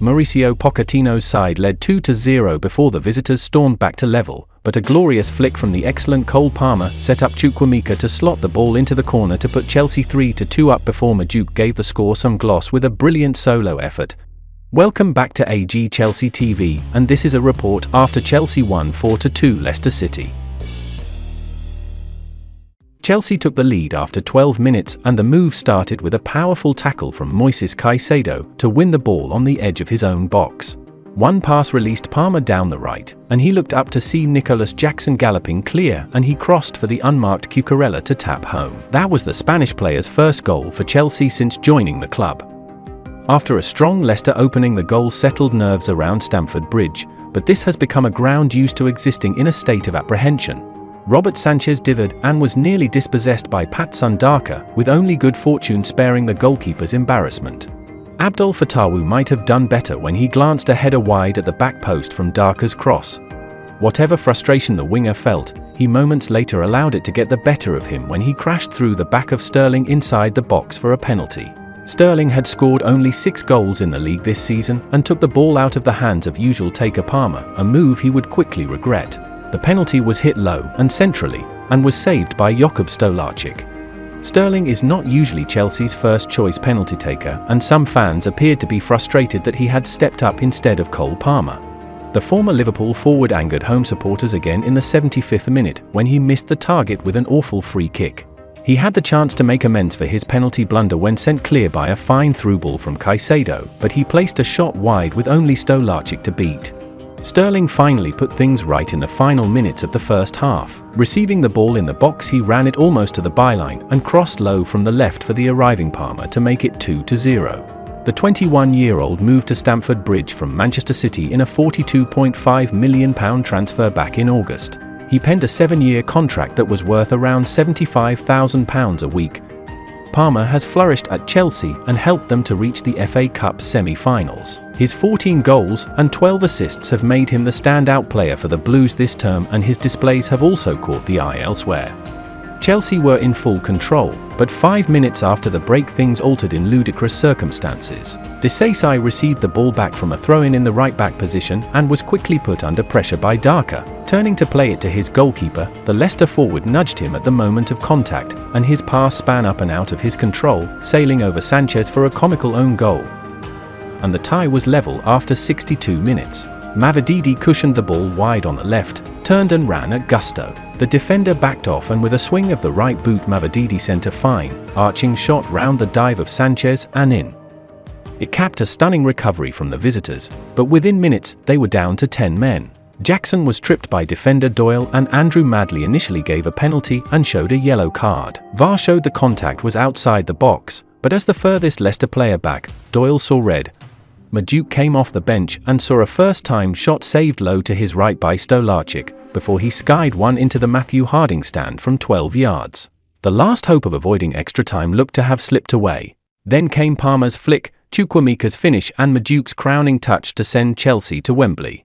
Mauricio Pochettino's side led 2-0 before the visitors stormed back to level, but a glorious flick from the excellent Cole Palmer set up Chukwuemeka to slot the ball into the corner to put Chelsea 3-2 up before Madueke gave the score some gloss with a brilliant solo effort. Welcome back to AG Chelsea TV, and this is a report after Chelsea won 4-2 Leicester City. Chelsea took the lead after 12 minutes, and the move started with a powerful tackle from Moises Caicedo to win the ball on the edge of his own box. One pass released Palmer down the right, and he looked up to see Nicolas Jackson galloping clear, and he crossed for the unmarked Cucurella to tap home. That was the Spanish player's first goal for Chelsea since joining the club. After a strong Leicester opening, the goal settled nerves around Stamford Bridge, but this has become a ground used to existing in a state of apprehension. Robert Sanchez dithered and was nearly dispossessed by Patson Daka, with only good fortune sparing the goalkeeper's embarrassment. Abdul Fatawu might have done better when he glanced a header wide at the back post from Daka's cross. Whatever frustration the winger felt, he moments later allowed it to get the better of him when he crashed through the back of Sterling inside the box for a penalty. Sterling had scored only 6 goals in the league this season and took the ball out of the hands of usual taker Palmer, a move he would quickly regret. The penalty was hit low and centrally, and was saved by Jakub Stolarczyk. Sterling is not usually Chelsea's first-choice penalty taker, and some fans appeared to be frustrated that he had stepped up instead of Cole Palmer. The former Liverpool forward angered home supporters again in the 75th minute when he missed the target with an awful free kick. He had the chance to make amends for his penalty blunder when sent clear by a fine through ball from Caicedo, but he placed a shot wide with only Stolarczyk to beat. Sterling finally put things right in the final minutes of the first half. Receiving the ball in the box, he ran it almost to the byline and crossed low from the left for the arriving Palmer to make it 2-0. The 21-year-old moved to Stamford Bridge from Manchester City in a £42.5 million transfer back in August. He penned a 7-year contract that was worth around £75,000 a week. Palmer has flourished at Chelsea and helped them to reach the FA Cup semi-finals. His 14 goals and 12 assists have made him the standout player for the Blues this term, and his displays have also caught the eye elsewhere. Chelsea were in full control, but 5 minutes after the break things altered in ludicrous circumstances. Desai received the ball back from a throw-in in the right-back position and was quickly put under pressure by Daka. Turning to play it to his goalkeeper, the Leicester forward nudged him at the moment of contact, and his pass span up and out of his control, sailing over Sanchez for a comical own goal. And the tie was level after 62 minutes. Mavididi cushioned the ball wide on the left, turned and ran at gusto. The defender backed off, and with a swing of the right boot Mavididi sent a fine, arching shot round the dive of Sanchez and in. It capped a stunning recovery from the visitors, but within minutes they were down to 10 men. Jackson was tripped by defender Doyle, and Andrew Madley initially gave a penalty and showed a yellow card. VAR showed the contact was outside the box, but as the furthest Leicester player back, Doyle saw red. Madueke came off the bench and saw a first-time shot saved low to his right by Stolarczyk, before he skied one into the Matthew Harding stand from 12 yards. The last hope of avoiding extra time looked to have slipped away. Then came Palmer's flick, Chukwuemeka's finish and Madueke's crowning touch to send Chelsea to Wembley.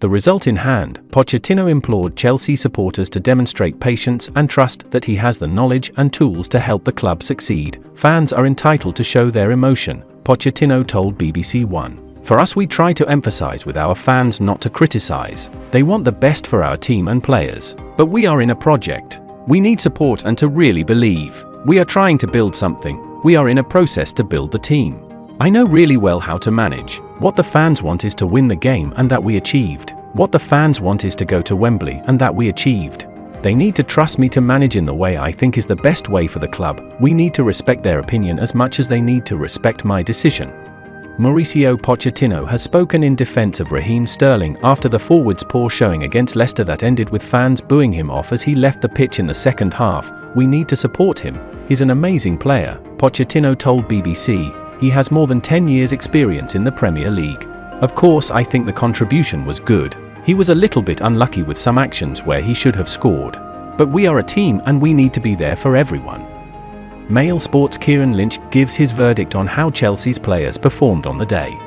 The result in hand, Pochettino implored Chelsea supporters to demonstrate patience and trust that he has the knowledge and tools to help the club succeed. Fans are entitled to show their emotion, Pochettino told BBC One. For us, we try to emphasize with our fans not to criticize. They want the best for our team and players. But we are in a project. We need support and to really believe. We are trying to build something. We are in a process to build the team. I know really well how to manage. What the fans want is to win the game, and that we achieved. What the fans want is to go to Wembley, and that we achieved. They need to trust me to manage in the way I think is the best way for the club. We need to respect their opinion as much as they need to respect my decision. Mauricio Pochettino has spoken in defense of Raheem Sterling after the forward's poor showing against Leicester that ended with fans booing him off as he left the pitch in the second half. We need to support him. He's an amazing player, Pochettino told BBC. He has more than 10 years' experience in the Premier League. Of course, I think the contribution was good. He was a little bit unlucky with some actions where he should have scored. But we are a team and we need to be there for everyone. Mail Sports' Kieran Lynch gives his verdict on how Chelsea's players performed on the day.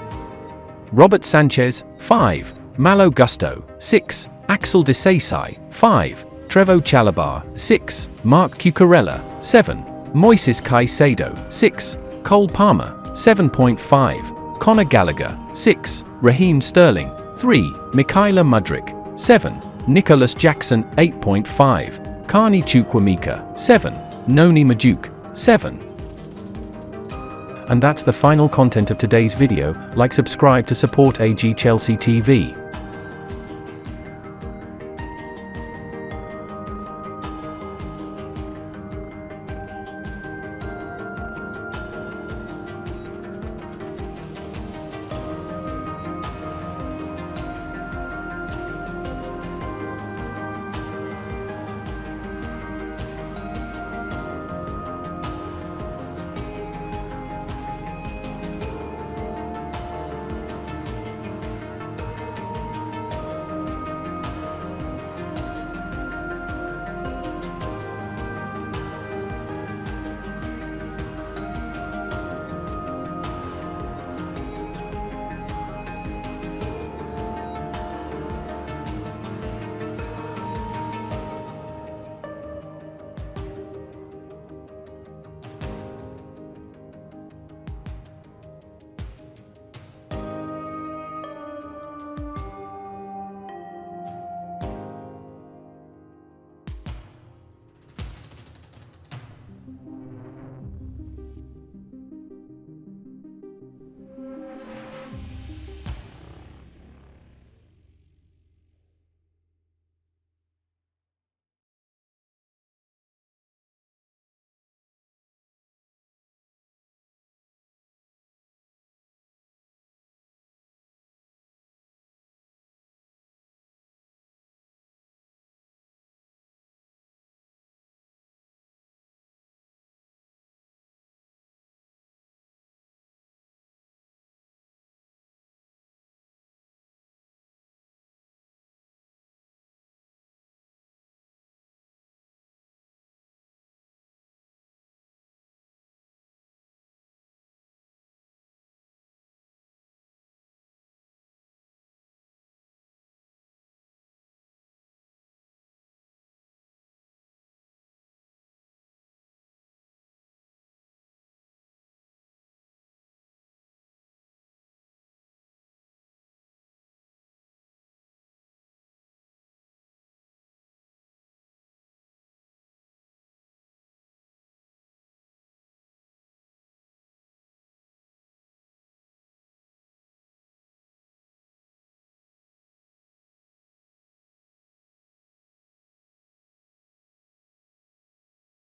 Robert Sanchez, 5. Malo Gusto, 6. Axel Disasi, 5. Trevoh Chalobah, 6. Marc Cucurella, 7. Moises Caicedo, 6. Cole Palmer, 7.5. Conor Gallagher, 6, Raheem Sterling, 3, Mykhailo Mudryk, 7, Nicolas Jackson, 8.5, Carney Chukwuemeka, 7, Noni Madueke, 7. And that's the final content of today's video. Like, subscribe to support AG Chelsea TV.